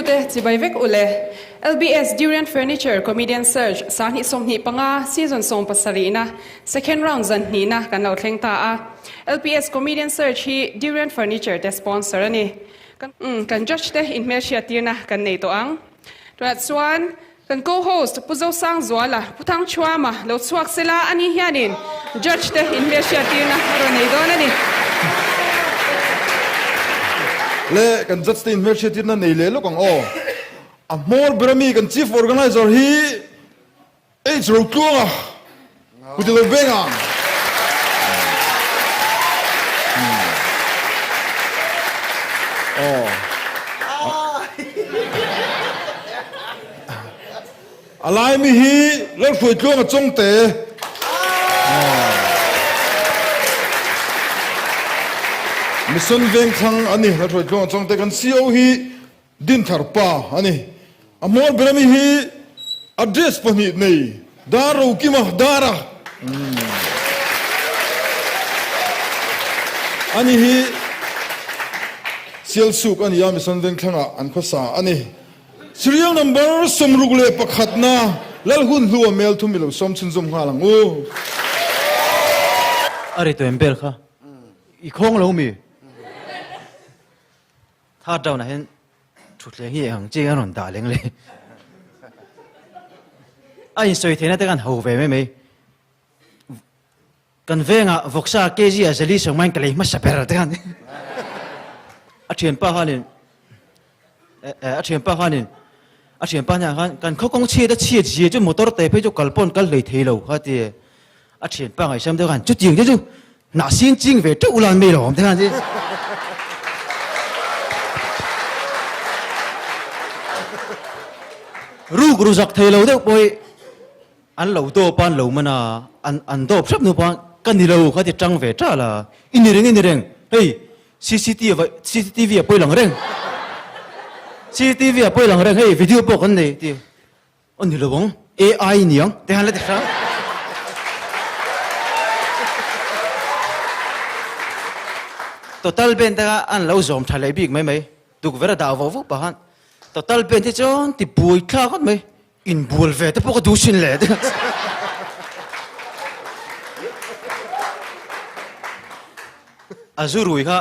te Chibaivek Ule, LBS Durian Furniture Comedian Search Sani Somni Panga Season Som Pasarina Second Round Zanhina Kanau Tlengta LBS Comedian Search hi Durian Furniture te sponsor ani kan judge te in Malaysia tirna kan nei to ang tuat chuan kan co-host Zosangzuala putang chuama lo chuak sela ani hianin judge te in Malaysia tirna ro nei don ani le kan judge te in Malaysia tirna nei le lo kang o a more brami kan chief organizer hi H.Rotluanga Kutilo bengang alai mi hi Lalhruaitluanga Chawngte mission veng thang ani Lalhruaitluanga Chawngte kan CEO hi din tharpa ani amor brami hi address pani nei Darrokima dara ani hi sial suk ani ya mission veng thanga an khosa ani serial number somrugle pakhatna lalhun hluwa mel thumilo somchin zum halang o are to embel kha I khong lo mi tha daw na hen thutle hi ang che anon da leng le ai soi thena te kan ho ve me kan venga voksa kg a zali song man kale ma saper te kan a thian pa hanin a thian pa hanin a thian pa nya kan kho kong che da che ji ju motor te pe ju kalpon kal lei thei lo ha ti a thian pa ngai sam de kan chu jing de ju na xin jing ve tu ulan me lo te kan ji ru zak thei lo de poi an lo do pan lo mana an do sap nu pan kan ni lo kha ti tang ve ta la ini reng hey CCTV poi lang reng CCTV poi lang reng hey video po kan nei ti on ni lo bong AI niang te han la te sa total ben ta an lo zom thalai bik mai tuk vera da vo pa han total ben ti chon ti bui kha khot mai in bul ve te po ka du sin le azurui kha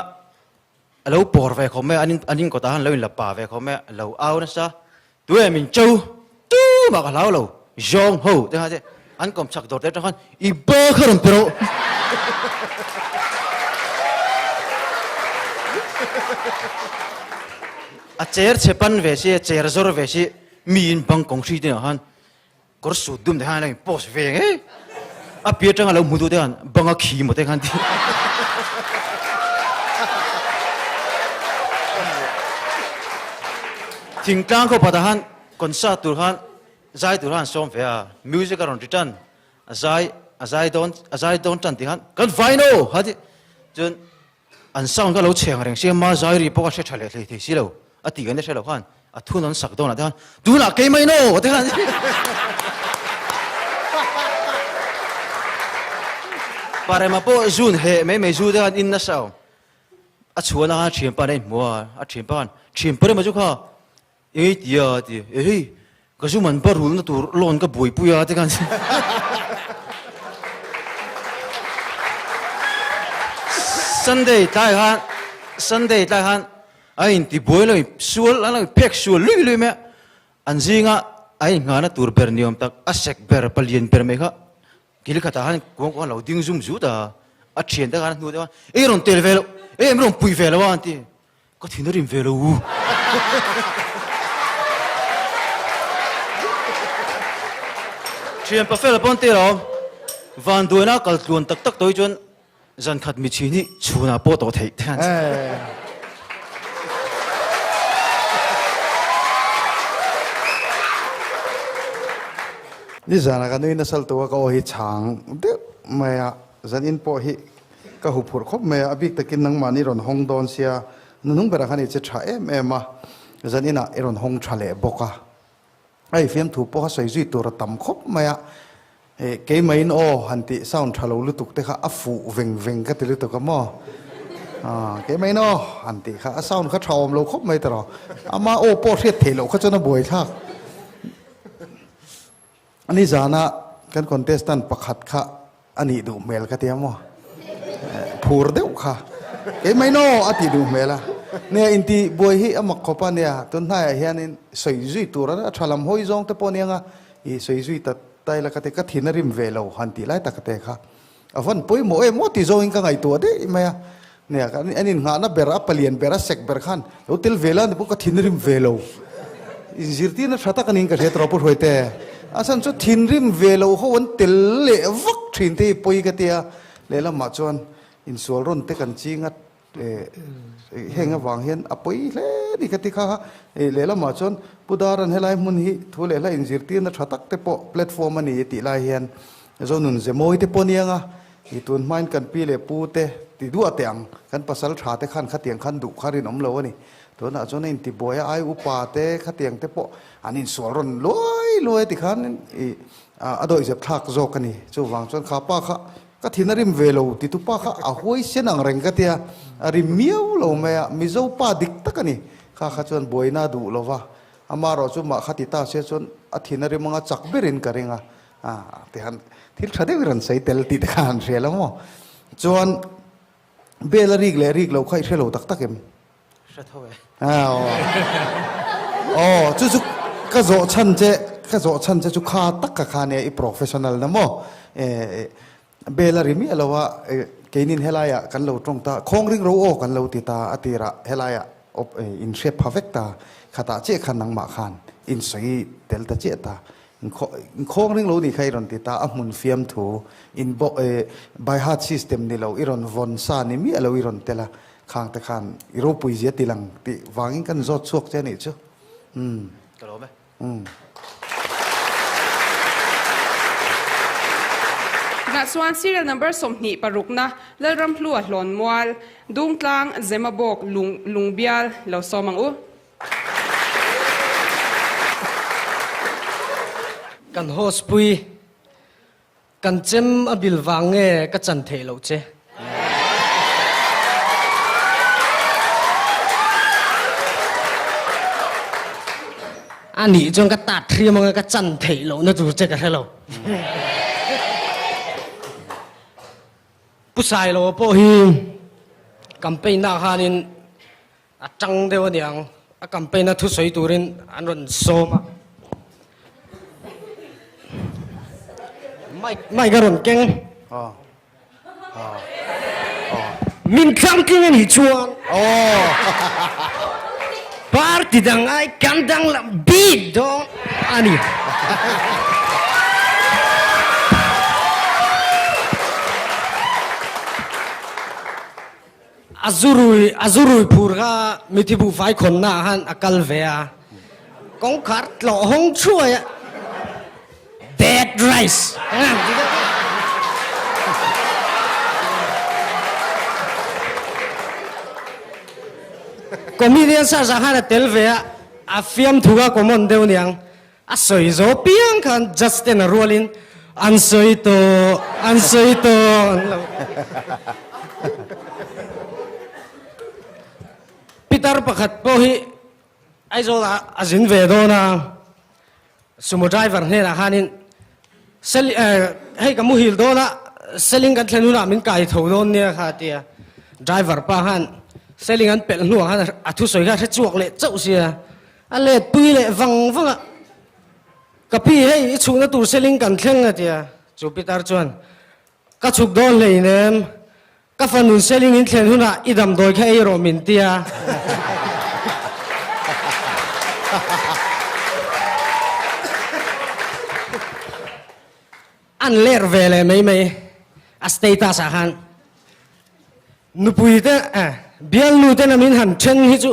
alo por ve khom me anin ko ta han lo in la pa ve khom me lo au na sa tu min chou tu ma ka lao lo jong ho te ha te an kom chak dor te ta han I ba kharam pero a chair chepan ve si chair zor ve si mi in bang kong si te han kor su dum de han la pos ve nge a pia tang alo mu du te han bang a khi mo te han ti ting tang ko padahan concert turhan zai turhan som ve a music aron return azai don tan ti han kan vaino hadi chun an sound ka lo cheng reng se ma zai ri po ka se thale le thi si lo ati gan se lo khan a thun on sak don han du na ke mai no te han pare ma po zun he me zu de han in na sao a chuan a thim pa nei mo a thim pan thim pare ma ju kha ei tia ti ei ka zu man parul na tur lon ka boi puya te kan Sunday tai han ai ti boi lo sual ala pek sual lui me anjinga ai nga na tur ber niom tak a sek ber palien ber me kha kil kha ta han ko lo ding zum zu da a thien da kan nu da ei ron tel velo ei ron pui velo an ti ko thinorim velo u Trian pa fel pon te ro van duina kal tlun tak toi chon zan khat mi chini chuna po to thei than ni zana ka noi na sal to ka o hi chang de maya zan in po hi ka hu phur khop me abik takin nang mani ron hong don sia nunung bera khani che tha em ma zan ina eron hong thale boka ai fiam thu po soi zui tur tam khop maya ke main o hanti sound thalo lutuk te kha afu veng ka te lutuk mo เก๋ไม่นออันตีค่ะเศร้าเขาชาวเราครบไม่ตลอดอามาโอโปเทียเทโลเขาจะน่าบวยทักอันนี้จานะกันคอนเทสตันประคัดค่ะอันนี้ดูเมลกันเทียมว่าพูดเดียวค่ะเก๋ไม่นออันที่ดูเมล่ะเนี่ยอินที่บวยฮีอามักขบเนี่ยต้นท้ายเฮียนี่สวยจุยตัวนั้นชาลัมหอยจงแต่ปนยังอ่ะอีสวยจุยแต่ไตละกันเตก็ทิ้งริมเวลาหันตีไล่ตะกันเตะค่ะวันปุ้ยโมโมติโจอิงกันไงตัวเด้ไหมอ่ะเนี่ยอันนี้งานน่ะเบราเปลี่ยนเบราเซกเบราขันแล้วติลเวลาเนี่ยพวกก็ทิ้งริมเวลาจิตที่นั่นชะตากันอิงกันเสียตรอปุ่นหอยเตะอาศัยจุดทิ้งริมเวลาเขาวันติลเละวักทิ้งที่ปุ้ยกันเตะเละละมาจวนอินสวลรุ่นเตกันจริงอ่ะเฮงวางเห็นอปุยเล่นี่กติกาเล่ละมาจนปุดารันเฮลัยมุนฮีทุเล่ละอินจิรตีนชัตักเตปแพลตฟอร์มนี้ติลายเห็นจนนุนเจมอยเตปนี่งะอีตุนมันกันปีเล่ปูเตติดูอัตยังกันภาษาชาเตขันขัดยังขันดุขารินอมเลวนี่ตัวน่ะจนอินติบอยไออุปาเตขัดยังเตปอันนี้สวรรค์ลอยติขันอโดยเจ็บทักโจกันนี่จู่วางจนขาป้าค่ะก็ทิ้งริมเวลติตุป้าค่ะอาหวยเส้นอังเริงกันเตียริมเมียวเราไม่มิโซป้าดิกตะกันนี่ข้าจนบวยน่าดูเราว่าอามาเราจุมาขัดติตาเสียจนทิ้งริมมังจักเบรินกันเองที่หันที่ชาเดวิรันใส่เตลติดกันเสียแล้วมั้งจนเบลริกเราใครเชื่อเราตักเอ็มจู่ก็โจชันเจจุขาตักกะขาเนี่ยอีโปรเฟชชั่นอลนะมั้งเบลาริมีอะไรวะเกนินเฮลายะกันเราตรงตาคงริงเราโอกันเราติตาอติระเฮลายะอินเชฟพาเวกตาขตาเจขันนังมาขันอินสีเดลตาเจตาคงริงเรานี่ใครรอนติตาอมุนฟิมทูอินบายฮาร์ดซิสเต็มนี่เราอิรอนวอนซานี่มีอะไรอิรอนเตละข้างแต่ขันอิรูปุยเจติลังติวางกันจอดสวกเจนี่จ้ะกระโดดไหมณส่วน serial number สมนิปรุกนะและรำพลัวหลอนมวลดุงกลางเจมาบอกลุงเบียลเราสมังอุกันโฮสปุยกันเจมอบิลวังเงก็จันเทโลเจอันนี้จงก็ตัดเทียมงก็จันเทโลนะจูเจกันให้เราผู้ชายเราพอฮีกัมเปญนาฮานินจังเดียวเนี่ยกัมเปญนัทุสวยตูรินอันรันโซมาไม่กระรอนเก่งมินคังกิ้งอันนี้ชวนปาร์ตี้ดังไอ้กันดังละบีดดองอันนี้อาซูรุยพูดก็มีที่ผู้ฝ่ายคนหน้าหันอากาลเวียกองขัดหล่อห้องช่วย dead rice ก็มีเรื่องสาหัสเตลเวียอาฟิมถูกก็มันเดียวเนี่ยอาศัยโจเปียงกัน Justin Rollin อันสวยโตพิตาร์ประคัดพอฮีไอ้โจละอาจินเวโดนะสมุทรไดรเวอร์เนี่ยนะฮานินให้กับมุฮิลโดนะเซลิงกันเทนุนามินไก่ถูโดนเนี่ยค่ะเตียไดรเวอร์ป้าฮันเซลิงกันเป็ดหัวฮันอัทุสวยกันจวกเละเจ้าเสียอันเละปุยเละฟังอ่ะกับพี่ให้ชุกนั่นตัวเซลิงกันเท่งอ่ะเตียจูพิตาร์จวนก็ชุกโดนเลยเนี่ยก็ฟันนุนเซลิงอินเทนหุนะอีดำโดยแค่โรมินเตียอันเล่ร์เวลไม่อัสเตตัสหันนุปุยเตเบียลนูเตนามินหันเชนฮิจู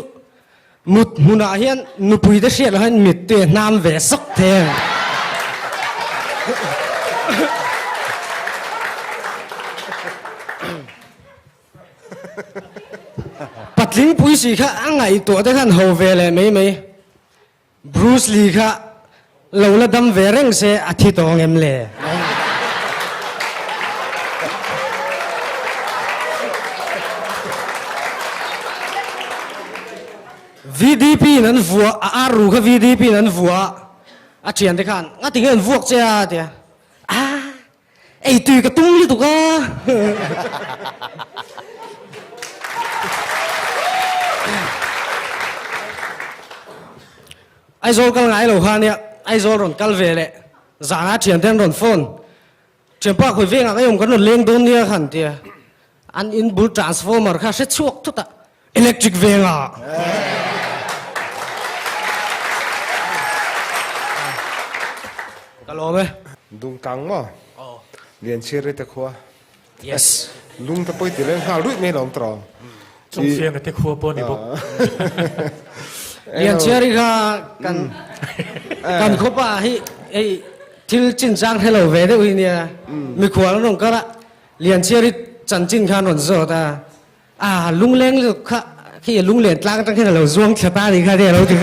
มุดมุนาเฮียนนุปุยเตเชียลหันมิดเตนามเวสักเทงปัดลิงปุยสิค่ะอังไงตัวเตขันโฮเวลไม่บรูซลีค่ะเราละดำเวรงเซอาทิตย์ตองเอ็มเล่ VDP นั้นวัวอารูกับ VDP นั้นวัวเฉียนที่ขันงั้นถึงเงินวัวเจ้าเดียไอ้ตุยกระตุ้งอยู่ตุกไอ้โซลกันไงหรอฮะเนี่ยไอ้โซลรอนกัลเวลจางอาเฉียนเทนรอนโฟนเฉียนป้าคุยเวงอะไรผมกันรอนเลี้ยงโดนเนี่ยขันเดียอันอินบูทรานส์ฟอร์เมอร์ค่ะเซ็ตช่วงทุกตาอิเล็กทริกเวงก็รู้ไหมดุงตังมั้งเรียนเชื่อได้แต่ขวา yes ลุงตะปุยติเรื่องข้าวรุ่ยไม่หลงตรอจงเสียงแต่ครัวปนอีกบุ๊กเรียนเชื่อได้กันคบว่าไอ้ที่จริงจังให้เราเวทีเนี่ยมีขวานลงก็ละเรียนเชื่อได้จันจินขานนโซตาลุงเล้งลูกค่ะที่ลุงเรียนกลางตั้งที่เราจ้วงชะตาดีค่ะเดี๋ยวเราถึง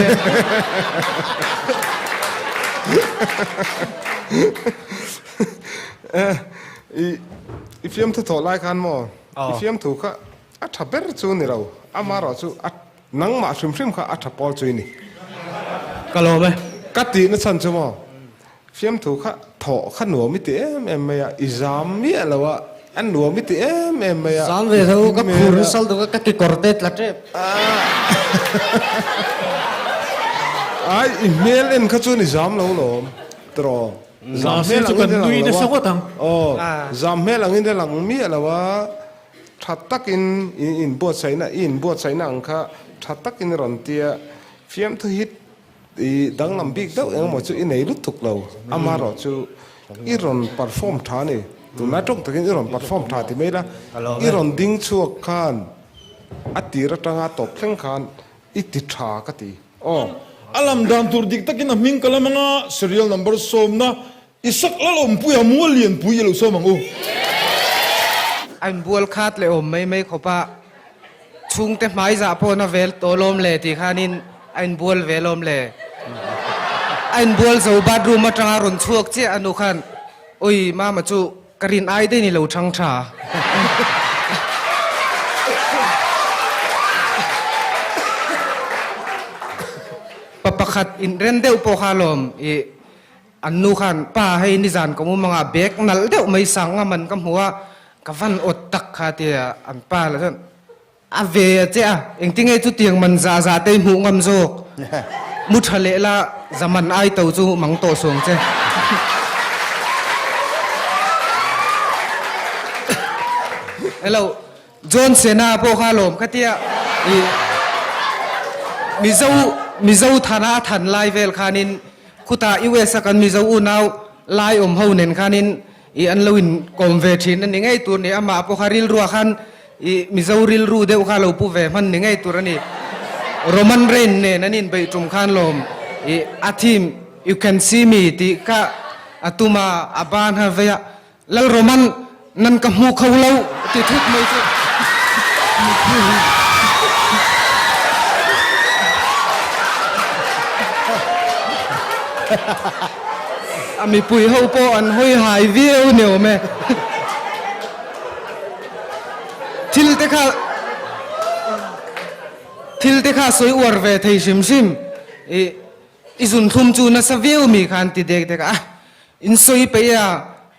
อีฟิล์มถูกถอดลายกันมั้งอีฟิล์มถูกค่ะอัฐเบอร์จูนี่เราอามาเราจูนังมาชิมค่ะอัฐปอลจูนี่ก็รู้ไหมกัดตีนั่นสันจูมั้งฟิล์มถูกค่ะถอดขนวมิติไม่อะอิจามมีอะไรวะอันหนวมิติไม่อะสามเวทเขาก็พูดสัลตัวก็กิกอร์เต็ดละเจ็บไอ้เมลเอ็นเขาจูนี่จามเราหรอตรอจามเมลกันดุยในสวัสดิ์จามเมลหลังนี้หลังมีอะไรวะทัดตักอินบวชใส่น่ะอินบวชใส่หนังค่ะทัดตักอินรันเตียฟิล์มทุฮิตดังลำบิกเด้อเองหมดจูอินไหนลุตุกเราอามาเราจูอิรันเปอร์ฟอร์มท่านี่ตัวน่าจงตะกินอิรันเปอร์ฟอร์มท่าที่ไม่ละอิรันดิ้งชัวขันอัติระตังอาตบเพ่งขันอิติชากติอลัมดามตูดิกตะกินมิงกะละมังserial number ส้มนะอิสักละลมปุยมัวเลียนปุยเราส้มมังอันบัวขาดเลยไม่ขบะชุงแต่ไม้จ่าพอนะเวลโตลมเลยที่ขานินอันบัวเวลลมเลยอันบัวจะบาดรูมาจังอรุณช่วงเจ้าอนุขันโอ้ยมาจูกรินไอได้นี่เราช่างชาปะขัดอินเรนเดวโปคาลมอันนู้ขันป้าให้นิจานก็มุมังอาเบกนั่นเดวไม่สั่งมันก็หัวกฟันอดตักขาเตียอันป้าแล้วท่านอาเวเจ้าเองที่ไงทุเตียงมันซาเต็มหูงำโจกมุทะเลละจะมันไอเต่าจูมังโตสวงเจ้แล้วจอนเซนาโปคาลมขาเตียมิเจ้าฐานะฐานไลเวลขานินคุตาอิเวสกันมิเจ้าอูนาวไลเฮาเนนขานินอันลวินคอมเวทินนั่นยังไงตัวนี้อามาพวกริลรัวขันมิเจ้าริลรูเดวข้าเราผู้เวมันยังไงตัวนี้โรมันเรนเนี่ยนั่นนี่ไปจุ่มขันลมอาทีม you can see me ที่กะอาตุมาอาบานฮะเวียแล้วโรมันนั่นกับมูเขาเราที่ทุกไม่ใช่มีปุยเฮาโปอันห้อยหายวิวเหนียวแม่ทิลเตค่าสวยอวดเวทีชิมอิสุนทุ่มจูนัสวิวมีขันติเด็กอินสวยไปอ่ะ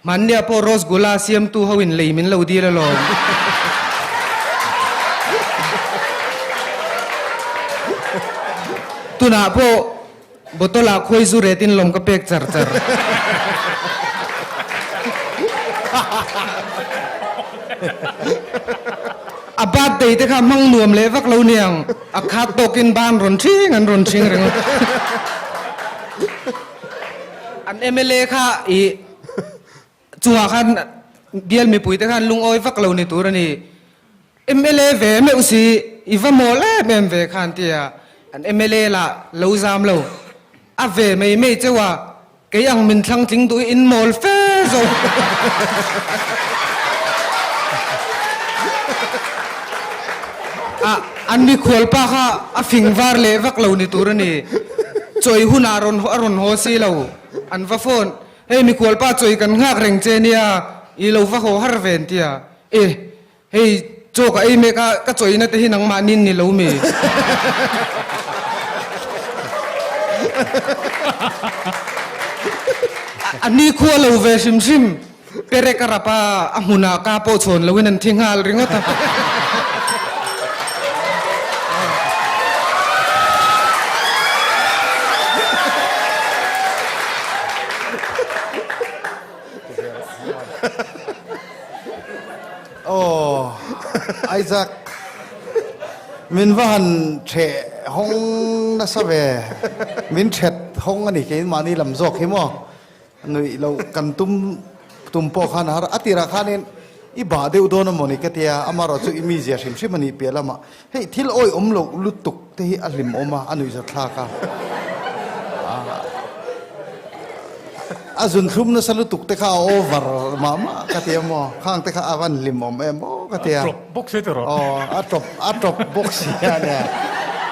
มันเนี่ยพอโรสกุลาเซียมตูเขาวินเลยมินเราดีละลมตุน่าพอบทละคุยสุเรตินลงกระเปกจัรอาบาดเตยแต่ข้ามั่งนวมเลยวักเราเนี่ยอาคาตกินบ้านรอนชิงอันรอนชิงเรื่องอันMLAข้าจัวขันเดียลมีปุ๋ยแต่ข้าลุงอ้อยวักเราในตัวนี้MLAเวไม่อุสิอีว่าโมเล่เมมเวขันเตียอันMLAละเราจามเราอาเวไม่เจ้าว่าแกยังมินทั้งจริงตัวอินโมลเฟโซอันนี้ขวลป้าค่ะฟิงวาร์เลวักเราในตัวนี้จอยหุ่นอารอนโฮซีเราอันว่าโฟนเฮ้ยมีขวลป้าจอยกันงักเร่งเจเนียอีเราว่าเขาฮาร์เวนเตียเฮ้ยโจกไอ้เมกะก็จอยนั่นแต่ที่นังมานินนี่เรามี อันนี้ครัวเราเวชิมชิมเปรกระปาอามุนากาโปชนแล้ววินันทิ้งหาลริงก็ตาโอ้ไอซักมินวันเฉะห้องนัสเวมินเฉดห้องอันนี้กินมานี่ลำจอกหิมะนี่เรากันตุ้มปอขันหาอัติราคานี่อีบาเดียวโดนมันนี่ก็เทียอามาเราจะอิมิเซียชิมมันนี่เปียละมาเฮ้ยที่เราโอ้ยลูกลุตุกที่อลิมอมาอันนี้จะทลากาอาจุนทุ่มนั่นสลุตุกเตข้าโอเวอร์มาก็เทียมข้างเตข้าอาวันลิมอมเอ็มก็เทีย บุกเสียตลอด อ๋ออัตรบบ็อกซี่เนี่ย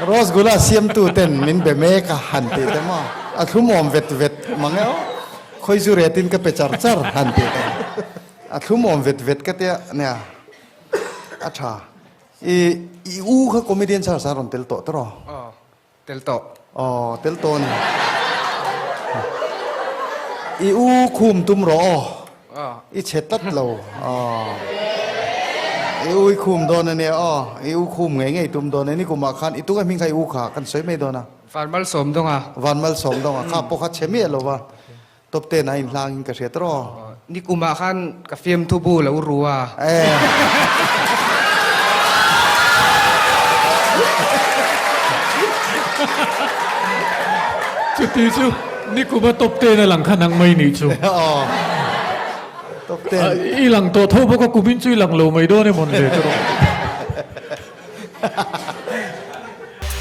โรสกุลาเซียมตูเต็นมินเบเมกะฮันติเตมาอัทุมอมเวทมังเออคอยจูเรตินก็ไปจาร์ฮันติเตอัทุมอมเวทก็เทียเนี่ยอัชาอีอูเขาคอมเมดี้ชาร์สารอนเตลโตตรอเตลโตอ๋อเตลโตนี่อีอูคุมตุมรออีเชตัดเราอ๋ออุ้ยคุมโดนเนี่ยอ๋ออุ้ยคุมไงตุ่มโดนนี่กูมาขันอีตุกมิงใครอุ้ขากันสวยไม่โดนนะวันมัลสมตรงอ่ะวันมัลสมตรงอ่ะข้าพกขัดเชมีอะไรวะตบเตนายลางกระเสียตรอนี่กูมาขันกาแฟมทูบูแล้วรัวจุดที่ชูนี่กูมาตบเตะในหลังขนังไม่หนีชูตบเตนอีหลังตัวโทษเพราะกูมินช่วยหลังโลไม่โดนในมอนเลยตลอด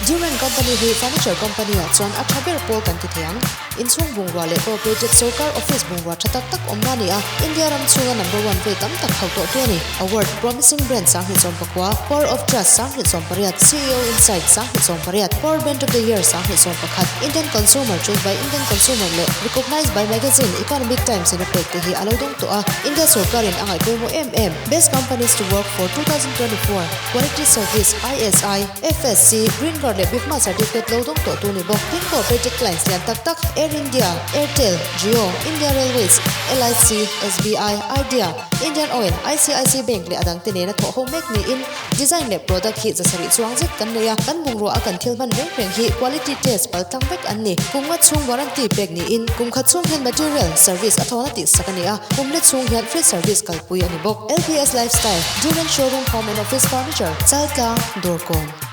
Durian Company hi furniture company a chuan a thaber pol kan ti thiang in chung bungrua le cooperative soccer office bungrua thatak tak omna ni a India ram chunga number 1 ve tam tak khauto tu ni award promising brand sang hi chom pakwa power of trust sang hi chom pariat CEO insight sang hi chom pariat power brand of the year sang hi chom pakhat Indian consumer choose by Indian consumer le recognized by magazine Economic Times in effect hi alodong to a India sarkar in angai pemo best companies to work for 2024 quality service ISI FSC green card le bifma certificate lo dong to tu ni bok tin cooperative clients lian tak tak Air India Airtel Jio India Railways LIC SBI Idea Indian Oil ICIC Bank le adang tine na tho home make ni in design le product hi zasari chuangjek kan neya kan bungro a kan thilman reng hi quality test pal tangpek an ni kunga chung warranty pack ni in kum kha chung hen material service athona ti sakania kum le chung hen free service kalpui ani bok LBS Lifestyle Durian Showroom Home and Office Furniture Zarkawt Darrokima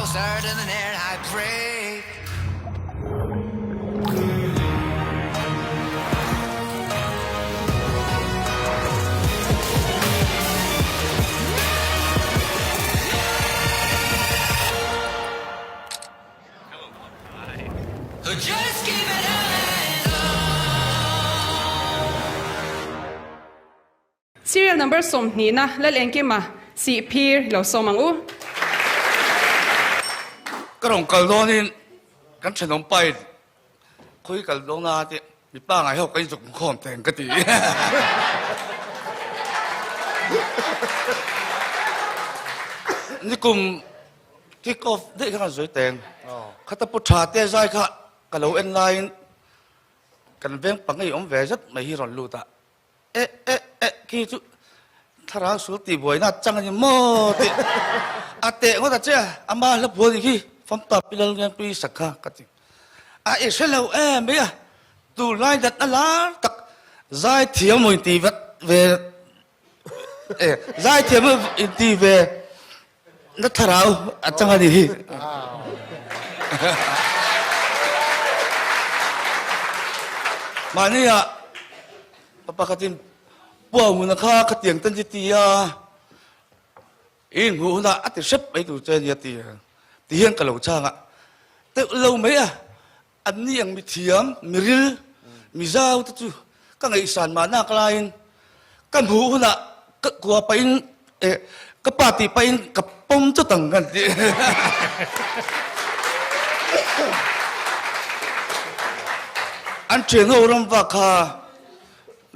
closer to the net I pray. Just keep it alive. Serial number som Nina Lalhruaitluanga si Phir lo somangu. Karong kaldonin kan chenom pai khui kaldona ti mi pa ngai ho kai juk khom teng ka ti ni kum kick off de kan zoi teng khata pu tha te zai kha kalo en line kan veng pangai om ve rất mai hi ron lu ta ki chu thara su ti boi na chang ni mo ti ate ngo ta che ama la bo ki phong tập pilal ngang pi sakha kati e selo me ya tu lai dat ala tak zai thiam moi ti vat về zai thiam ti về nó tharau chang ni hi mania papa katin buông mun kha khatiang tan ti ya in hu na ati sep ai tu chen ya ti hian ka lo changa te lo mai an ni ang mi thiam mi ril mi zau tu ka ngai san ma na klain kan hu na ka kwa pa in ka pa ti pa in ka pom chu tang kan ti an chen ho ram va kha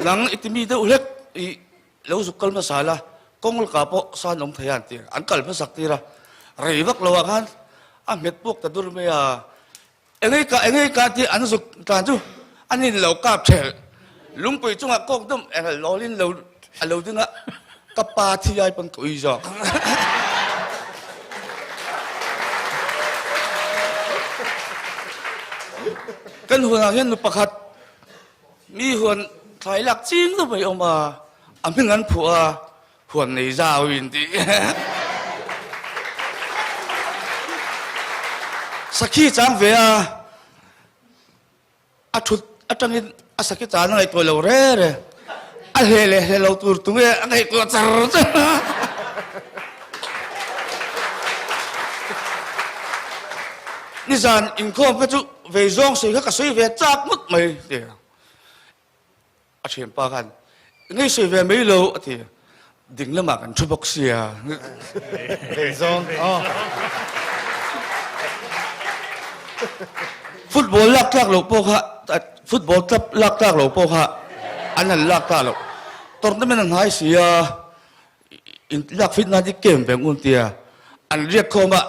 lang itimi de ulek i lo zukal masala kongol ka po san om thayan ti an kal pa sak ti ra rei vak lo kan a met pok ta dur me ya engai ka ti an zuk tan chu anin lo kap thel lungpui chunga kok dum lolin lo dinga kapa thi ai pan koi jo kan huan hian nu pakhat mi huan thlai lak ching lo mai oma amin an phua huan nei zau in ti sakhi chang ve a thut atangin a sakhi chang ngai to lo re a hele lo tur tu nge ngai ko char ni zan in khom ka chu về zong soi ka soi ve chak mut mai ti a chen pa kan ngai soi ve mai lo ti ding lama kan thu bok sia về zong football lak lo po kha football club lak lo po kha anan lak ta lo tournament an hai sia in lak fit na di game be ngun tia an riak khoma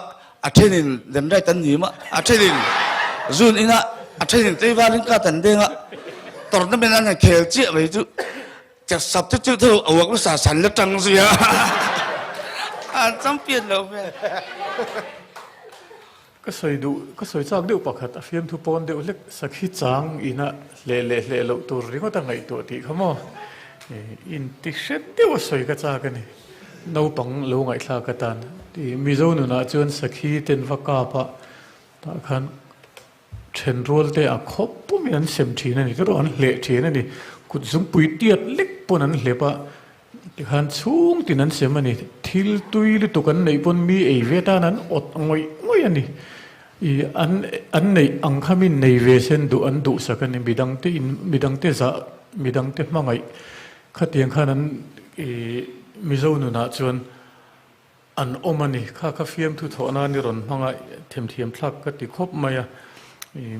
athenin dem rai tan ni ma athenin zun ina athenin teivalin ka tan denga tournament an khel chi ve chu chak sap chu chu tho awak sa san la tang sia an champion lo meก็สวยดูก็สวยจากเดียวปากขัดเฟียมทุปอนเดียวเล็กสักขี้จางอีน่ะเละเราตัวริ้งก็ตั้งไงตัวที่เขาโมอินติเชตเดียวสวยก็จากกันนี่น้าปังลงไงลากตันที่มิโซนุน่ะจวนสักขี้เต็นฟักกาปะตาขันเชนรัวเตะขบปุ่มยันเซมทีนั่นนี่ก็ร้อนเละทีนั่นนี่กุดซุ่มปุยเตียดเล็กปุ่นนั้นเละปะที่ขันสูงที่นั้นเซมมันนี่ทิลตุยลิตุกันในปุ่นมีเอเวต้านั้นอดงอยอันนี้อันในอังคามินในเวเซนดูอันดูสักนี่มีดังเตอินมีดังเตจะมีดังเตมาไงขัดยังขนั้นมิโซนุนาจวนอันอมันนี่ข้าเฟียมทุกทอนานี่รอนมาไงเทียมพลักก็ติคบมาอ่ะ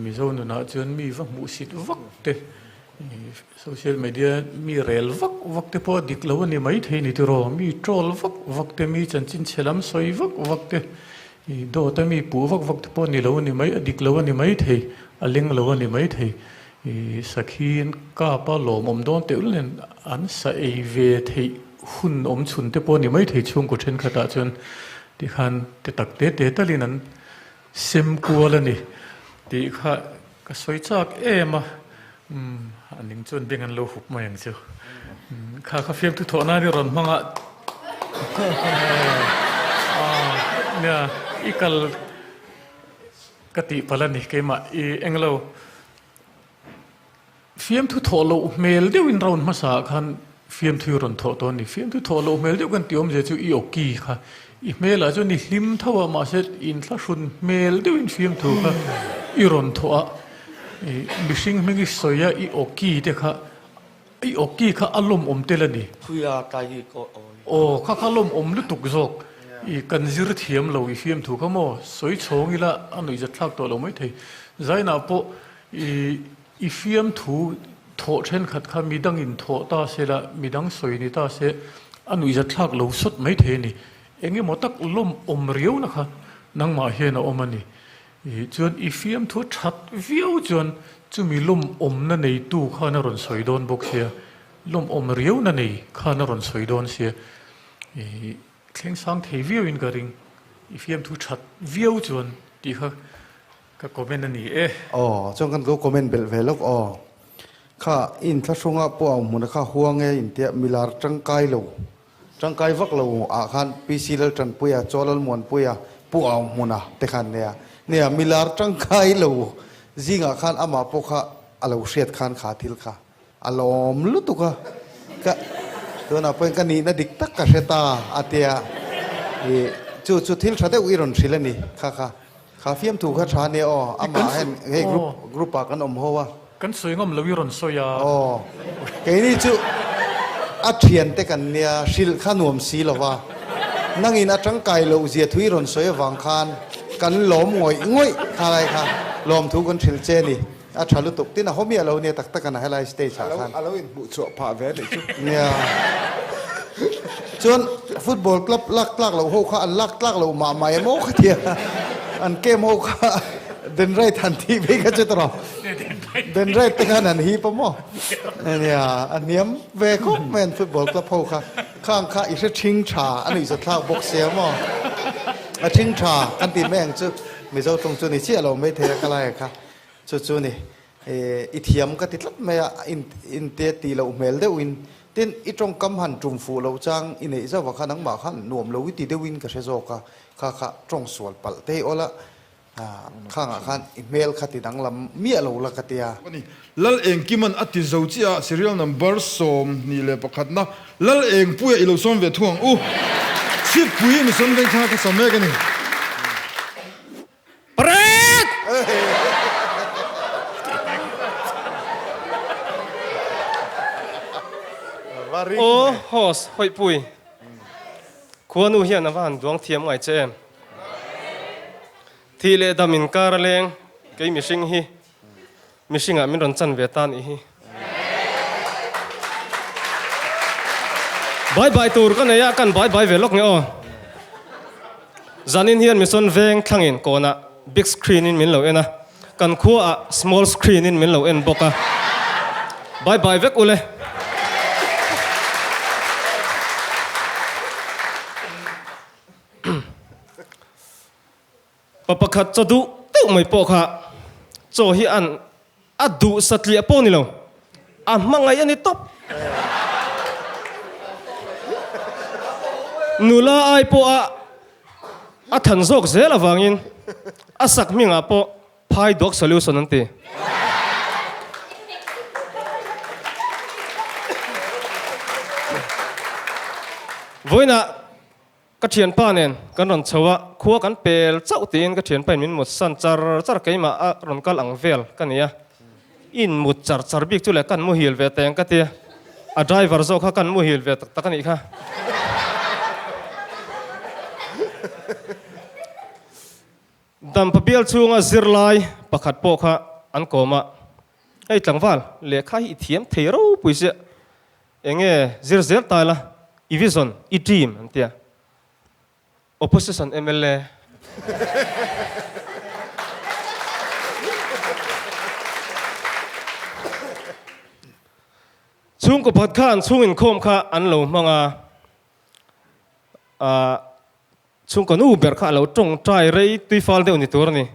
มิโซนุนาจวนมีวักมุสิตวักเตโซเชียลมีเดียมีเรลวักเตพอดิกลวันนี่ไม่เทนี่ตัวรอมีโทรลวักเตมีจันจินเชลัมสวยวักเตโดแต่มีปูวักเตพอนี่ลวันนี่ไม่ดิกลวันนี่ไม่เทอลิงลวันนี่ไม่เทสักขีนก้าปะหลอมอมโดนเตอุเลนอันใส่เวทหุ่นอมชุนเตพอนี่ไม่เทช่วงกุเชนขดาจนที่ขันเตตักเตตะลินันเซมกัวแล้วนี่ที่ข้าก็สวยจากมาอันนี้จนเป็นกันโลหุบมาอย่างเชียวข้าเฟียมทุกทอนานี่ร้อนมั้งอ่ะเนี่ยอีก กติพลันนี่เกมาเองเราฟิล์มทุโถโลเมลเดียวอินเราน์มาสาคันฟิล์มทุรนโถตัวนี้ฟิล์มทุโถโลเมลเดียวกันติอมเจจูอีโอกีค่ะอีเมลอาจจะนี่ลิมเท่าว่ามาเสร็จอินทลชุนเมลเดียวอินฟิล์มทุค่ะอีรนโถอ่ะมิชิงไม่กี่สอยอีโอกีเด็กค่ะอีโอกีค่ะอารมณ์อมเตลนี่ คุยอะไรก็โอ้ข้าลมอมลุตุกจกอีกันจิรเทียมเราอีฟิล์มถูกขโมสวยโฉงอีละอันนี้จะทักตัวเราไม่ถึงใจน่ะพออีฟิล์มถูโถเช่นขัดข้ามีดังอินโถตาเสละมีดังสวยนี่ตาเสอันนี้จะทักเราสุดไม่ถึงนี่เองหมดตักลมอมเรียวนะคะนั่งมาเห็นอมนี่จนอีฟิล์มถูชัดวิวจนจะมีลมอมนั่นในตู้ข้านรนสวยโดนบกเสียลมอมเรียวนั่นนี่ข้านรนสวยโดนเสียเคร่งสังเทวิวอินกระริงอีฟิล์มทุชัดวิวจวนดีค่ะก็คอมเมนต์นั่นนี่อ๋อจงกันก็คอมเมนต์เบลเวลอ๋อข้าอินทัศงะปวงมุนข้าห่วงอินเตียมิลาร์จังไกโลจังไกวักโลอาคันปีซีลจันปุยจอลมวนปุยปวงมุนะเตขันเนี่ยมิลาร์จังไกโลจิงอาคันอามาปกข้าอาลูเชียดขันขาทิลข้าอารมณ์ลุตุกะก็ตัวน่ะเป็นกันนี่น่ะดิกตักกะเสตาอาเตียจุดทิลชาเดวิรอนสิเลนี่ข้าฟิล์มถูกข้าชาเนี่ยอ๋ออามาเห็นเฮ้กรุ๊ปปากันอมหัวกันสวยงามลวิรอนสวยอ๋อแกนี่จุอัดเทียนแต่กันเนี่ยสิลข้านวมสีหรอวะนั่งอินอัดจังไก่เราเสียทุยรอนสวยวางคานกันหลอมง่อยอะไรค่ะหลอมถูกกันสิลเจนี่อาชาลุตุกที่น่ะเขามีเราเนี่ยตักกันนะให้ไลฟ์สเตจฉากคันเราอินบุษผ่าแวดเลยจุเนี่ยจนฟุตบอลกลับลักเราโหข้าอันลักเรามาใหม่โมกเทียอันเกมโมกเดินไรทันทีไปก็จะตรอเดินไรตั้งขนาดนี้ปะโมเนี่ยอันเนี้ยเวก็แมนฟุตบอลกลับโหข้างข้าอีกสักชิงชาอันนี้จะท้าบกเสียมั้งชิงชากันตีแม่งจุไม่เจ้าตรงจุนี่เชี่ยเราไม่เทกันอะไรค่ะจู่ๆนี่อีเทียมก็ติดลับไม่อินเตตีเราเมลเดวินเต้นอีตรงกำหันจุ่มฟูเราจังอินเอเจ้าว่าขันนังบ่าขันหน่วมเราวิตีเดวินก็เชโซกะข้าตรงสวนปัลเตอละข้างขันอีเมลขัดติดังลำเมียเราละกัตยาวันนี้ลัลเองกิมันอัติเจ้าจีอา serial number 2นี่เลยประคัดนะลัลเองปุยอิโลซอนเวท่วงชิดปุยมิสันเวงท่าก็สมัยกันนี่เปรตโอ้โหสหอยปุยควรอุเฮียนวันดวงเทียมไงเจมทีเลดามินการเลงเกยมิชิงฮีมิชิงอามิรอนจันเวตันอีฮีบายตูร์กันเนี่ยกันบายเวลกเนี่ยอ๋อจันนินเฮียนมิสนเวงทั้งอินโกนะบิ๊กสกรีนอินมินเหล่าเอ็นะกันขัว small screen อินมินเหล่าเอ็นบอกอะบายเวกอุเลปะขัดจะดูเต้าไม่ปอกค่ะโจฮีอันอัดดูสัตว์เลี้ยปอนี่เรามังไงอันนี้ตบนูลาไอปอทันโซกเซลวังอินสักมิงปอพายดอกโซลูชันนั่นทีวันน่ะกระเทียนป้าเนี่ยกันรอนเชวะขัวกันเปลเจ้าตีนกระเทียนไปมินหมดสันจารเกยมารอนกันหลังเวลกันเนี่ยอินหมดจารบิกจุเลกันมุฮิลเวตยังกันเตียไดรเวอร์โซข้ากันมุฮิลเวตตะกันอีกค่ะดัมพเบียลชูงซิรไลประคัดโปค่ะอันโกมาไอ้จังหวัดเลี้ยข้าอีเทียมเทโร่ปุยเสียเองซิรเซลตายละอีวิซอนอีทีมอันเตียopposition MLA ช่วงกับพัดข้านช่วงอินโคมข้าอันเรามังช่วงกันอูเบอร์ข้าเราจงใจเรย์ตุยฟัลเดอุนิตัวนี่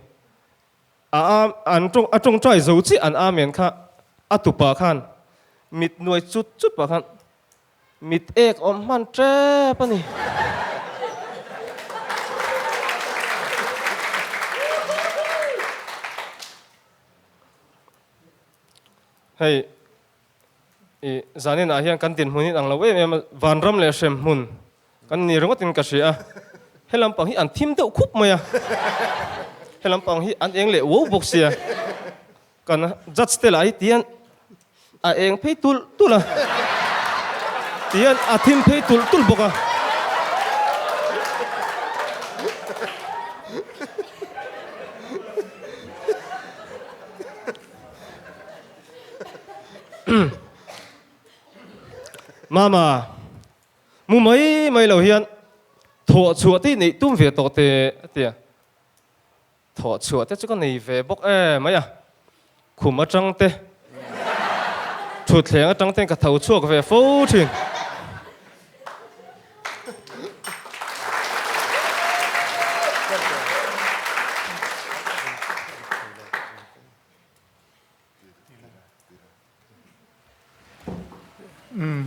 อันจงใจจะอุจิอันอาเมนข้าตุปะข้านมิดหน่วยจุดปะข้านมิดเอกอมมันเจ็บปะนี่ ให้zanin ahian kan tin hunin ang lawe me van ram le shem hun kan ni rongot in ka sia helam pang hi an thim deuh khup maya helam pang hi an eng le wo bok sia kan judge te lai tian a eng phei tula tian a thim phei tul boka mama mu mai lo hian tho chuat ti nei tum ve to te tia tho chuat te chu kan nei ve bok mai a khum atang te thut thleng atang ten ka thau chuak ve fo thin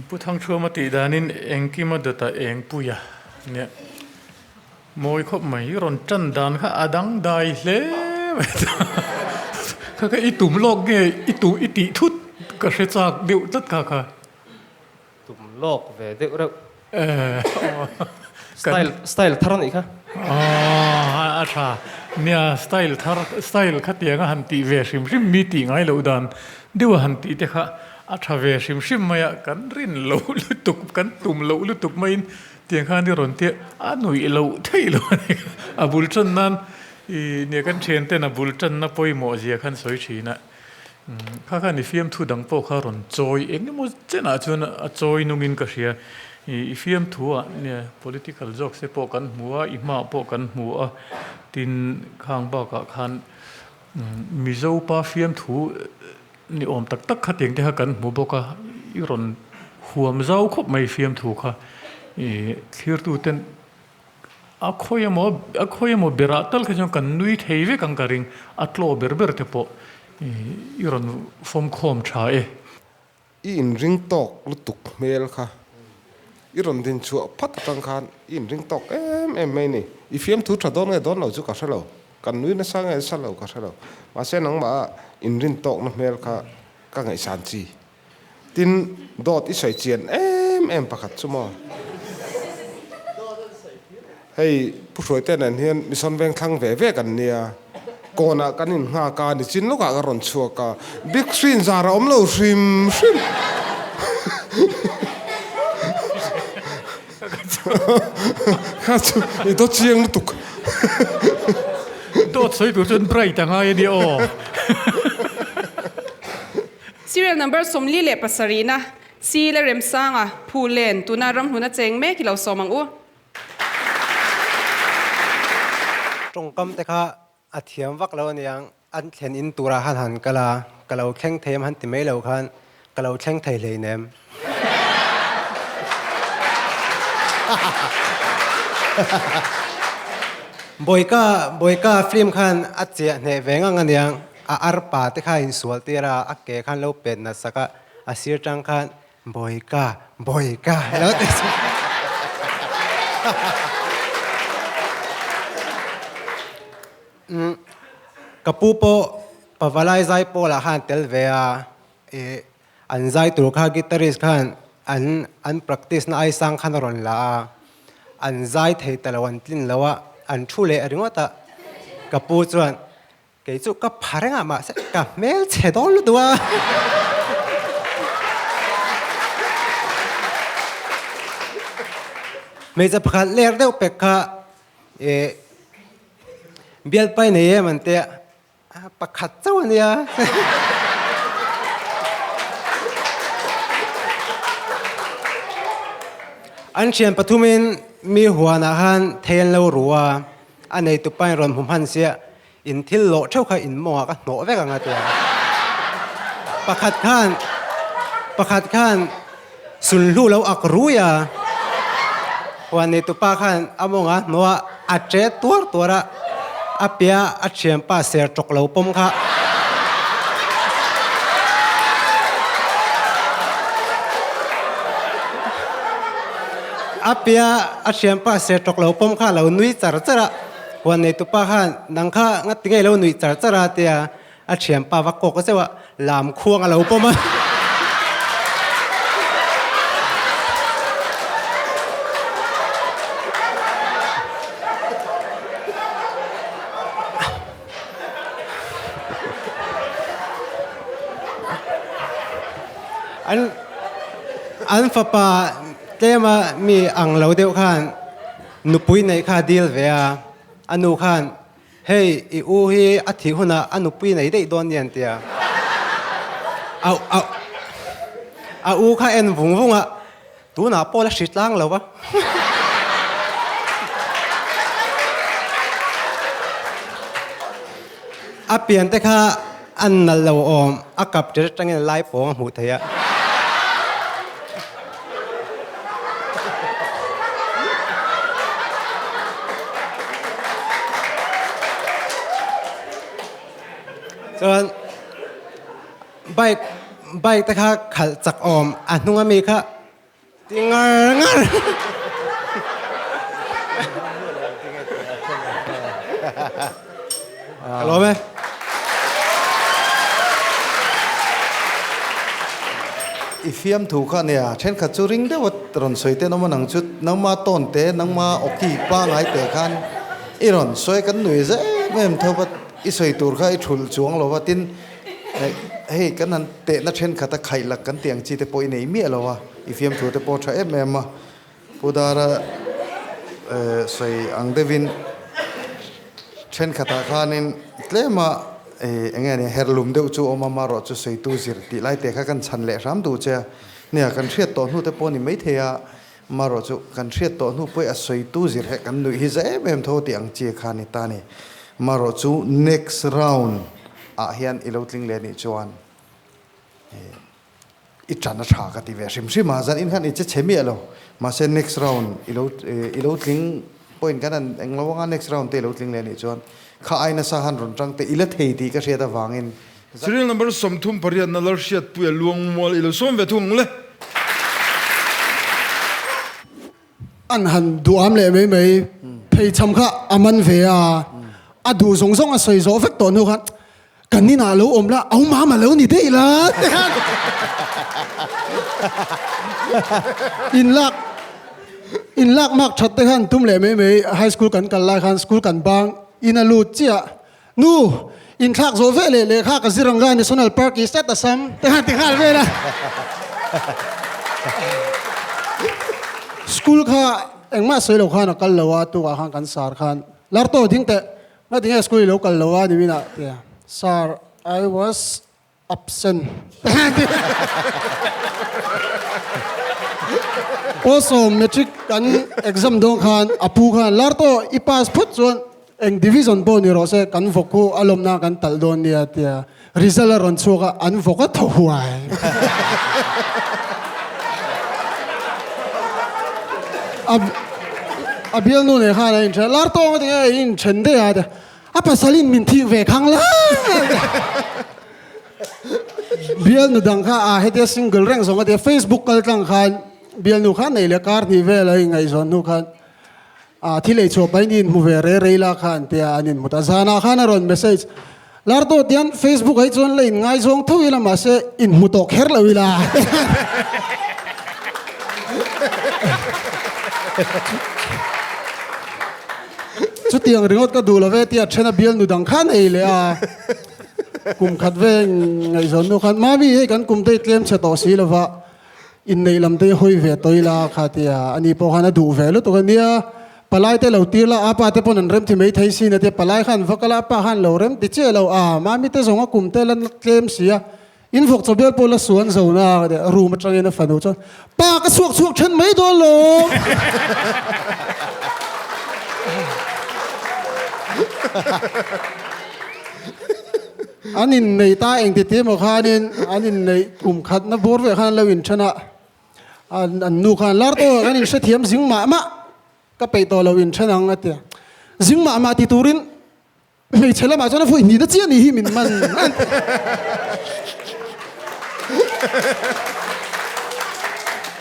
ผู้ทางชัวมาติดานินเองกิมาเดตาเองปุยะเนี่ยมวยคบไม่รอนจันดานข้าอดังได้เลยข้าก็อีตุ่มโลกเนี่ยอีตุอีติทุดก็เสียจากเดียวตัดข้าตุ่มโลกเวเดเราสไตล์ทารันอีกค่ะอาชาเนี่ยสไตล์ขัดยังหันติเวชิมมีติง่ายเลยดันเดี๋ยวหันติเด็กข้าอาชาเวชิมมายกันรินเราลุตุกกันตุ่มเราลุตุกไม่เตียงข้างที่รอนเตียหนุ่ยเราเที่ยวนี่บุลจันนั้นเนี่ยกันเชนเต้นบุลจันน่ะปอยหมอเจียขันสวยชีนะข้านี่ฟิล์มทูดังโปข้ารอนจอยเองนี่มันเจ้าหน้าจวนจอยนุ่งอินก็เสียฟิล์มทัวเนี่ย political joke เสพกันหัวอิมาปกันหัวตินข้างบ้ากะขันมิโซป้าฟิล์มทัวนี่อมตักขัดเองที่หากันหมู่บอกว่าอีรอนหัวมเจ้าคบไม่เฟียมถูกค่ะเทียร์ตูเต็นอักขยมเบราตัลก็จังกันนุยเทวิกังการิงอัตโลเบอร์เทปอีรอนฟอมคอมชาอินริงตอกลุตุกเมลค่ะอีรอนดินชัวพัดตังคานอินริงตอกไม่นี่อีเฟียมถูกชาดอนไงดอนเราจุกกระเซากันนุยนั่งสร้างไงสั่งเรากระเซามาเส้นนังมาอินรินตอกนักเมลค่ะก็ไงสันจีตินดอดอิสัยเจียนประคัดสมอให้ผู้ช่วยเต้นนั่นเฮียนมีส่วนแบ่งทางเวกันเนี่ยก่อนกันนินหาการดิจินลูกกระรอนชัวกะบิ๊กซีนซาราอมเราซิมข้าจูนี่ตัวเชียงตุกตัวสวยตัวจนไบรท์ต่างหากเดียว serial number somli le pasarina si le rem sanga phulen tuna ram huna cheng me ki lo somang u ตรงกำแต่ข้าอาเทียมวักเราเนี่ยอันเขียนอินตุระหันกะเราแข่งเทมหันติไม่เราคันกะเราแข่งไทยเลยเนมบอยก้าฟิล์มคันอัจเจียเนี่ยแหวงงันเนี่ยอาร์ปาที่ข้าอินสวลตีระอักเกคันเราเป็นนัสกะอาศิรจังคันบอยก้าแล้วแต่กับปูโปปวาลายใจโปละฮันเตลเวียอันใจตัวข้ากิตาริสขันอัน practice น่าไอสังขันรอนละอันใจเทตละวันตินละวะอันชูเลอริงว่าตะกับปูจวนเกี่ยจุกับพารงามาเสกับเมลเชดอลตัวไม่จะพักเลี้ยงเดียวเป็กค่ะเบียดไปเนี่ยมันเตะปักขัดเจ้าเนี่ยอันเชียนปฐุมินมีหัวนาฮันเทียนเรารัวอันในตุไปรอนผมพันเสียอินทิลโลเช่าค่ะอินหมอกโหนแวกันตัวปักขัดขันสุนลูเราอักรู้ยาวันในตุปาขันอามงะนัวอัจเจตัวละอาเปียอัจเชียนป้าเสียจกเหลาปมค่ะอาเปียอัจเชียนป้าเสียจกเหลาปมค่ะเราหนุ่ยจระวันในตุปาขันนังค่ะงัดติงไงเราหนุ่ยจระเตียอัจเชียนป้าวักโกก็เสียว่า ลามควงอะไรอุปมาอันฟ้าป่าเตมามีอังเหลาเดียวกันนุปุยในข้าดีลเวียอันนูขันเฮ้ยอูฮีอัฐิหุนะอันนุปุยในได้โดนยันเตียเอาอูข้าเอ็นวุ้งอ่ะตัวหน้าปอละชิดล่างแล้ววะเปลี่ยนแต่ข้าอันนั่นเราอมกับจะจังเงินไล่ปองหูเทียส่วนใบแต่ข้าขัดจักอมอันนุ่งมีข้าติงงาฮัลโหลไหมอีฟิล์มถูกค่ะเนี่ยเช่นขัดจูริงเดวัดรอนสวยเต้นน้ำมันหนังจุดน้ำมาต้นเต้น้ำมาอกีป้าไงเตะขันอีรอนสวยกันหน่วยเจ้แม่มเท่าว่าอีสวยตัวข้าอีฉุลจวงเราว่าตินเฮ้ยกันนั้นเตะนัดเช่นขัดตะไคร่หลักกันเตียงจีเตปอยในเมียเราว่าอีฟิล์มถูกเตปอยใช้แม่มาพูดอะไรสวยอังเดวินเช่นขัดตะขานินเล่มาอย่างเงี้ยเฮร์ลุมเดียวจูออกมารอจูสวยตู้สิร์ติไล่เตะข้ากันชันเละรำดูเจ้าเนี่ยกันเชียดตัวนู้เตปอยนี่ไม่เทียมารอจูกันเชียดตัวนู้ไปสวยตู้สิร์ให้กันหนุ่ยฮิเจ้แม่มเท่าเตียงจีขานิตานี่มารอจู next round เฮียนอีโลทลิงเลนิจวนอีจันทร์ชากันที่เวชิมชิมาจันอินขันอีจะเชมีอะไรมาเซน next round อีโลทลิงพอยน์กันนั้นเอ็งเราว่า next round เตอีโลทลิงเลนิจวนข้าไอ้น่ะสาหันรอนจังเตอีละเทียดีก็เสียดาวังอิน serial number สมทุ่มปริยันนัลเชียดปุยลวงมอลอีโลส้มเวทุงเลยอันหันดูอามเล่ไม่เพย์ชำข้าอามันเวียดูสงสวยโซเฟกตัวนู้นกันนี่น่ารู้อมละเอามาแล้วนี่ได้ละอินลักมากชัดเจนทุ่มเล่ไม่ไฮสคูลกันไล่กันสคูลกันบางอินาลูเจียนู่อินทักโซเฟเลยข้ากับซิรังกาในโซนัลพาร์คอีสเตตัสซัมแต่หันติดขัดเลยนะสคูลข้าเอ็งมาสวยลูกข้านักกันละว่าตัวข้ากันสารข้าลาร์โต้ทิ้งแต่ไม่ทิ้งสกุลลูกกันละว่านี่วินาที Sir I was absent also metric กัน exam ดงขันอภูขันลาร์โต้อีพาสพุทธส่วนเอ็ง division บนนี่เราเสกกันฟกูอารมณ์น่ากันตัดโดนเนี่ยที่ result รอนชัวก็อันฟก็ถวายเบียร์นู่นเนี่ยข้าในอินเทอร์ลาร์โต้ก็เนี่ยอินเชนเดียดภาษาลินมินที่เวคังละเบียร์นู่นดังข้าให้เดียซิงเกิลแรงส่งก็เดียเฟซบุ๊กก็ตั้งข้าเบียร์นู่นข้าในเลือกการนี่เวลายังไงส่วนนู่นข้าที่เลยชอบไปนี่มูเวเรย์ละข้าเดียนี่มุตาซานาข้าน่ะรอนเมสเซจลาร์โต้เดียนเฟซบุ๊กให้ส่วนเลยไงส่งทุยละมาเสอินมุตอกเฮร์ละวิลาชุดเตียงเรื่องก็ดูแล้วเวทีเชนเบียลนูดังขันเอเลยกุมขัดเวงไงส่วนนูขันมามีให้กันกุมเตยเตรียมเชตอสีแล้วว่าอินในลำเตยหอยเวตัวละขัดยาอันนี้พอขันดูเวลุตัวนี้ปลายเตเราตีละอาปาเตปนันเริ่มที่ไม่ไทยซีนะเตปลายขันฟักละปะขันเราเริ่มติเจเรามามีเตส่งกุมเตลันเตรียมเสียอินฟกจะเบียลโพลสวนเจ้าหน้าเดรูมาจังเงินฝันอุจจาปากกระสวกฉันไม่โดนหลงอันนี้ในตาเองติดเตี้ยมาข้านี่อันนี้ในกลุ่มขัดนับบัวเวขันเลวินชนะอันนูขันลาร์โต้อันนี้เสถียรสิงหมาก็ไปตัวเลวินชนะงัดเดียสิงหมาติตูรินไม่ใช่ละมาจนฟุ้ยนี่นั่นเจียนี่หิมินมัน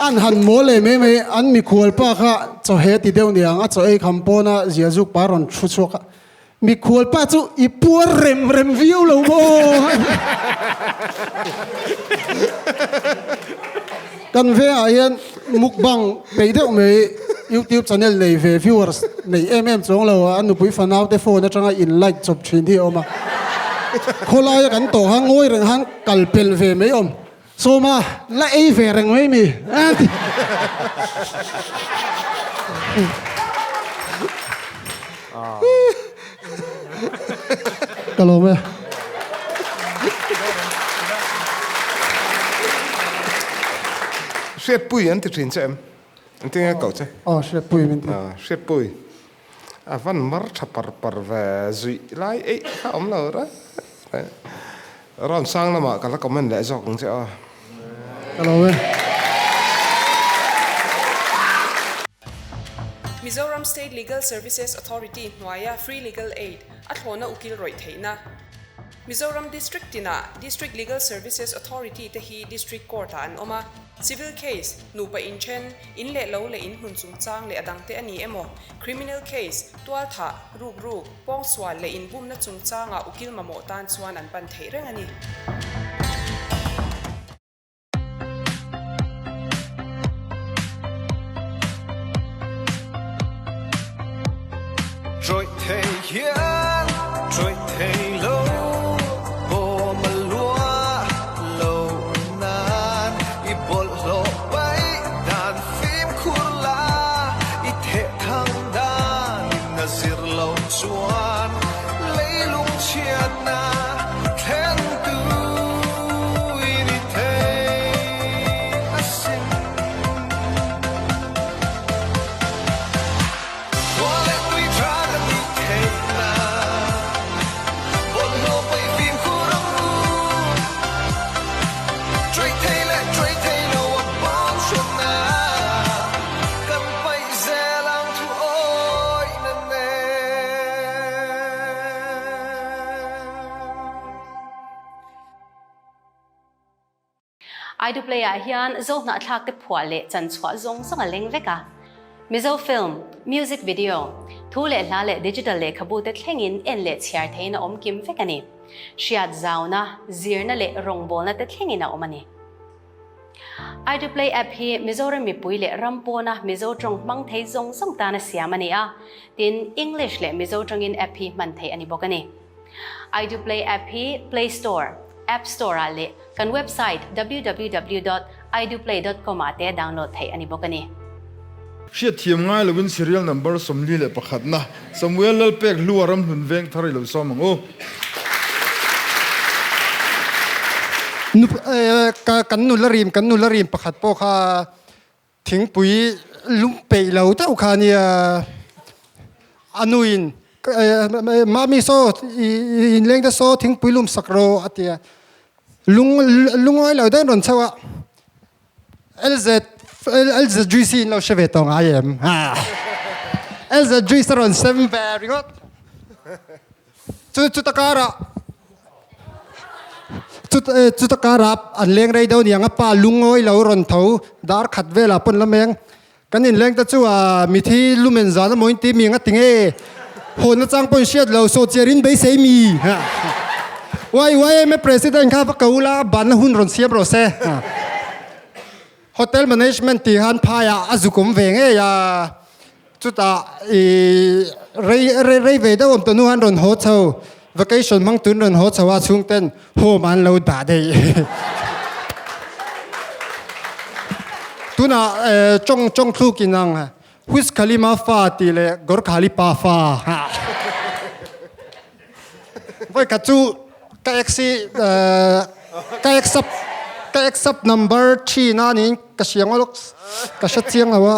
อันหันโมเลยไม่อันมีขวดป้าค่ะจะเหตุเดียวเนี่ยอันจะไอ้คำพูน่ะเสียจุกปารอนชุดชุก มีขวดป้าจุอีปัวเร็มวิวเราโบกันเวียเห็นมุกบังไปเที่ยวมีYouTube channel ในเว viewers ใน จงเราอันนู้นไปฟันเอาแต่โฟนจังอินไลค์จบชิ้นที่ออกมาคนเราอย่างกันโตหางงวยเรื่องหางกัลเปลเวไม่อมโซมาและไอเวเรื่องไม่มีก็รู้ไหมเสียปุยอันที่ถิ่นเซมอันที่งั้นเก่าใช่อ๋อเสียปุยมันเสียปุยวันมารชับปรเวจุยไล่ข้าอมเราละร้อนสร้างแล้วมากันแล้วก็มันแหละจอกใช่อ่ะก็รู้ไหม Mizoram State Legal Services Authority Nuaya Free Legal Aid Athona Ukil Roitheina Mizoram District Tina District Legal Services Authority Tehi District Court an Oma Civil Case Nupa Inchen Inle Lo Le In Hun Sung Chang Le Adangte Ani Emo Criminal Case Tual Tha Ruk Pong Swal Le In Bum Na Chung Changa Ukil Mamo Tan Chuan An Pan Thei Reng Ani Trôi thề hiên, trôi thề lâu, bồ mà lúa lâu nan, ít bột lộ bay đàn phim khôn la, ít hệ thăng đan, na zir lâu chuan, lấy lung chiên na, khen tu đi thề asin. AIDU player hian zona thak te phwale chan chhuah zong leng veka Mizo film music video thule la le digital le khabu te thlengin en le chhiar theina om kim vekani shiat zauna zirna le rongbolna te thlengina omani AIDU play app hi Mizoram mi Puii le rampona Mizo tong mang thei zong ta na siamani a tin English le Mizo tongin app hi man thei ani bokani AIDU play app hi Play Store App Store le kan website www.aiduplay.com ate download thei ani bokani Shit thiam ngai lovin serial number somli le pakhat na Samuel lalpek luaram hun veng thari lo somang o kan nu larim pakhat po kha thing pui lum pe lo ta kha ni anuin mami so in leng da so thing pui lum sakro atia lungoi lo dan ron chawa LZ juicy lo shave tong I am LZ juicy ron 7 very good chu takara chu takara an leng rei do nianga pa lungoi lo ron tho dar khat vela pon lameng kanin leng ta chu mi thi lumen zana moin ti mi nga tinge hon na chang pon shiat lo so cherin be sei mi why me president kha pa kaula ban hun ron siam ro se hotel management ti han phaya azukum venge ya chuta rei ve da om tonu han ron ho chho vacation mang tun ron ho chawa chung ten ho man lo da dei tuna chong thu kinang Wiz Khalifa fa ti le Gor Khalifa fa voi ka chu ka accept number 3 na ni ka siang olok ka sha chiang lawa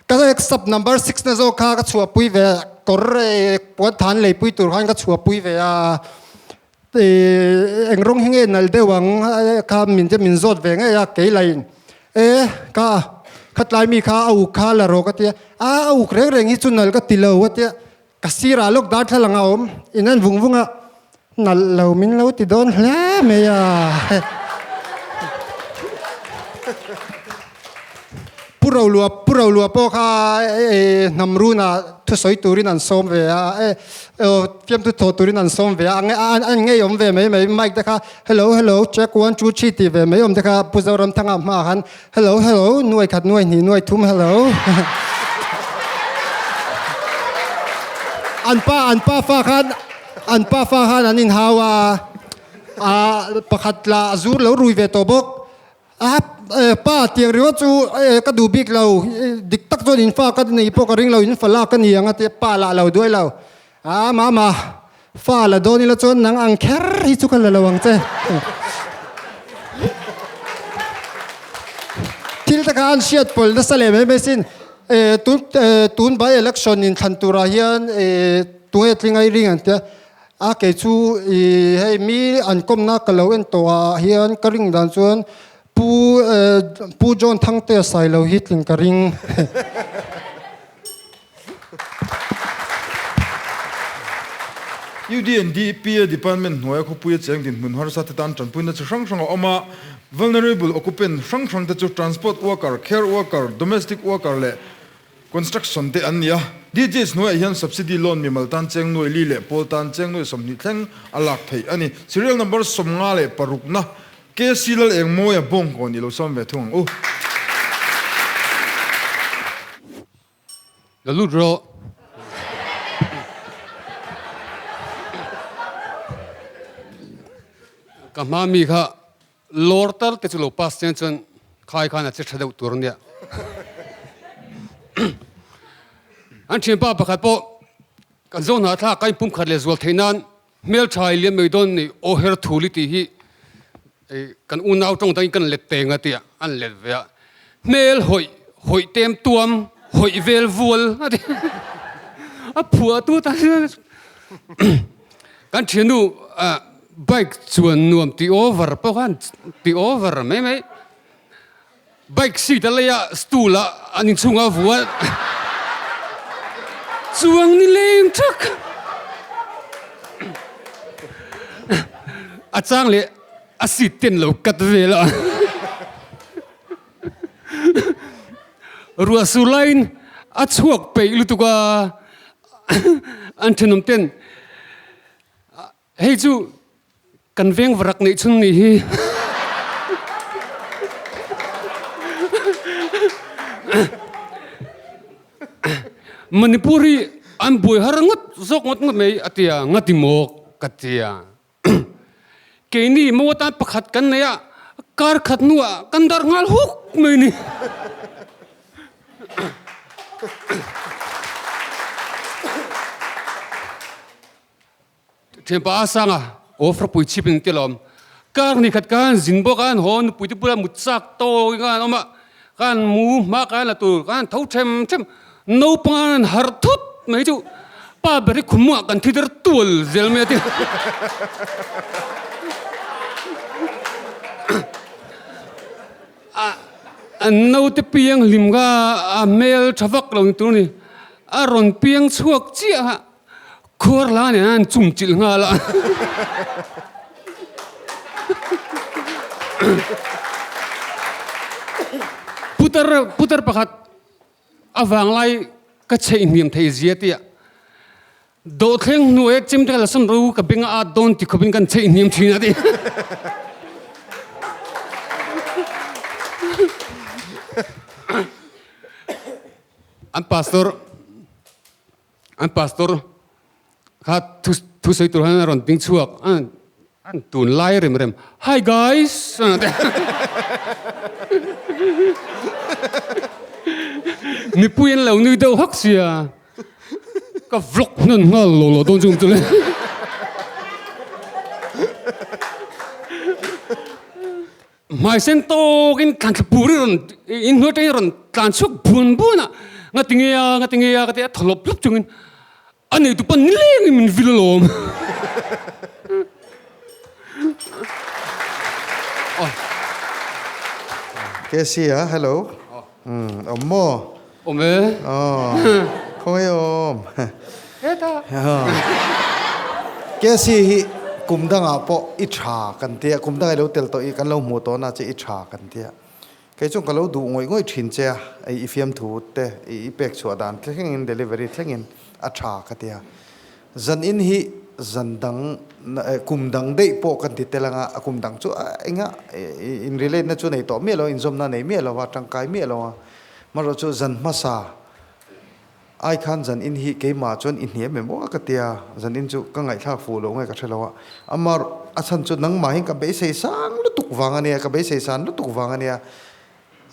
ka accept number 6 na zo kha ka chua pui ve kor puan than le pui tur han ka chua pui ve a engrong hinge nal de wang ka min zot ve nge ya ke lain ka khatlai mi kha au kha la ro ka tia au reng hi chunal ka tilo wa tia kasira lok dar thalanga om inan vungvunga nal lo min lo ti don hla me ya ปุเราลัวปอค่ะนำรู้นะทุสอยตูรินันส้มเวียเพียมทุโตตูรินันส้มเวียอันไงยอมเวียไม่เด็กค่ะ hello check 1 2 3ตีเวียไม่ยอมเด็กค่ะผู้สาวรำทั้งมาหัน hello หน่วยขัดหน่วยนี่หน่วยทุ่ม hello อันป้าฟ้าขันอันนินฮาวประคัดละจูเรารุยเวตบกป้าเตียงเรือจูก็ดูบิ๊กเราดิกตักจนอินฟ้าก็นี่พวกริงเราอินฟ้าลากันยังที่ป้าละเราด้วยเรามาฟ้าละโดนนี่ละจนนังอังแคร์ฮิจุกันละวังเจ้ที่ตะการเชียดพลนัสเลไม่สิ้นตุนใบเอเล็กชันอินทันตุราเฮียนตัวเอติงไอริงอันเดียเกจูให้มีอันก้มนักเราเอ็นตัวเฮียนกริงดันจวนผู้จนทั้งเตะใส่เราฮิตลิงกริงUDPA department หน่วยควบคุมเสียงดินมุนหารสัตย์ตันจันปุ่นจะช่างออกมา vulnerable occupant ช่างจะ transport worker care worker domestic worker และ construction เตอันนี้DJs หน่วยยัน subsidy loan มีมาตันเจงหน่วยลีเล่พอตันเจงหน่วยสมนิทั้งอลักไทยอันนี้ serial number สมงาเล่ปรุกนะเกสิลเองโมยบ่งก่อนนี่เราซ้อมเวทุงแล้วลุดรอกับมามีค่ะลอร์ตัลเตจุโลปัสเซนจนขายข้าน่ะจะเฉดตัวเนี่ยอันเชียนป้าประคับปอกันโซนหาท่ากันปุ่มขัดเลสวอลเทนันเมลชายเลี้ยงไม่โดนนี่โอเฮอร์ทูลิตีฮีกันอุณเอาตรงนั้นกันเล็ดเตงอ่ะเตียอันเล็ดเวียเมลหอยเต็มตัวมหอยเวลวัวอ่ะเตียผัวตัวตากันเชียนดูไบค์ชวนนวมตีโอเวอร์เพราะกันตีโอเวอร์ไม่ไบค์สีทะเลยสตูละอันนี้ช่วงอาวัวช่วงนี้เลี้ยงชักอาจารย์เลยอาศิเต็นเรากัดเวลารัวสุไลน์อาชวกไปลุตุกาอันเทนมเต็นเฮ้ยจูกันเวงวรักในชุนนี้มณิปุรีอันบุยหารงดซอกงดไม่อติยางติโมกกัติยาเกนี่มัวตาประคัดกันเนี่ยการขัดนัวกันดาร์งัลฮุกไม่นี่เทมป้าสังอ่ะโอ้ฟรปุยชิปนี่เตลอมการนี่ขัดกันจินบอกกันฮอนปุยที่ปุระมุดซักโตกันออกมากันมูมากันละตัวกันเท้าเทมโนปันฮาร์ทุดไม่จูป้าบริคุมว่ากันที่เดอร์ตัวเซลเมียติอันนู้นที่เพียงลิมก้าเมลชวักเราตัวนี้อารอนเพียงชวกเจียฮะขวดล้านเนี่ยจุ่มจิลงาละพุทธประคัดอวังไลก็ใช้อินเดียมไทยเสียทีโดดเข่งหน่วยจิมเทลสันรู้กับเบงอาดอนที่เขาเป็นกันใช้อินเดียมทีนั่นเองอันพาสตอร์ข้าทุสายตัวนั้นรอนติ้งชัวอันตุนไล่เร็ม Hi guys นี่พูดยังเหล่านี้เดาฮักเสียก็ฟลุกนั่นงั้นโลต้องจุ่มตัวเลยไม่เส้นโตกินการปูริรอนอินหัวใจรอนการชุกบุญอ่ะงัดติงเงียก็แต่ถลบลุบจุงอันนี้ตุปันนี่เลี้ยงมันวิลโลมเกซี่อ่ะฮัลโหลอมโมอมอ๋อคงไอ้อมเฮ้ยตาเกซี่กุมดังอ่ะพออิจฉากันเตี้ยกุมดังไอ้เราเตลตัวอีกันเราหมู่ตัวน่าจะอิจฉากันเตี้ย cái chung kalau du ngoi ngoi thin che ai ifem thu te i pek chua dan thleng in delivery thleng in a tha ka tia zan in hi zan dang kum dang dei po kan ti telanga akum dang chu enga in relate na chu nei to me lo in zom na nei me lo wa tang kai me lo ma ro chu zan ma sa ai khan zan in hi ke ma chon in he me mo ka tia zan in chu ka ngai thak fu lo ngai ka thelo amar asan chu nang ma hin ka be sei sang lu tuk wanga ne ka be sei san lu tuk wanga ne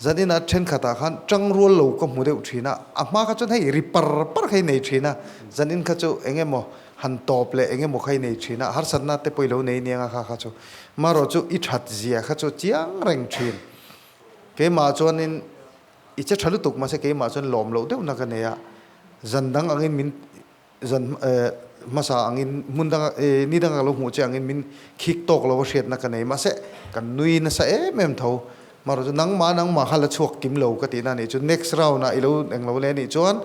zanin a then khata khan chang rol lo ko mu deu thina ama kha chon hei ripar par khai nei thina zanin kha chu engemo han top le engemo khai nei thina har sanna te poilo nei nianga kha chu maro chu I that zia kha chu chiang reng thin ke ma chonin I che thalu tuk ma se ke ma chon lom lo deu na ka ne ya zandang angin min zan masa angin mundang ni dang lo mu che angin min khik tok lo shet na ka nei ma se kan nui na sa mem tho mà rồi nắng má hala chuộc kim lâu cái tí na này chú next round na ilo anh lâu lên này chuan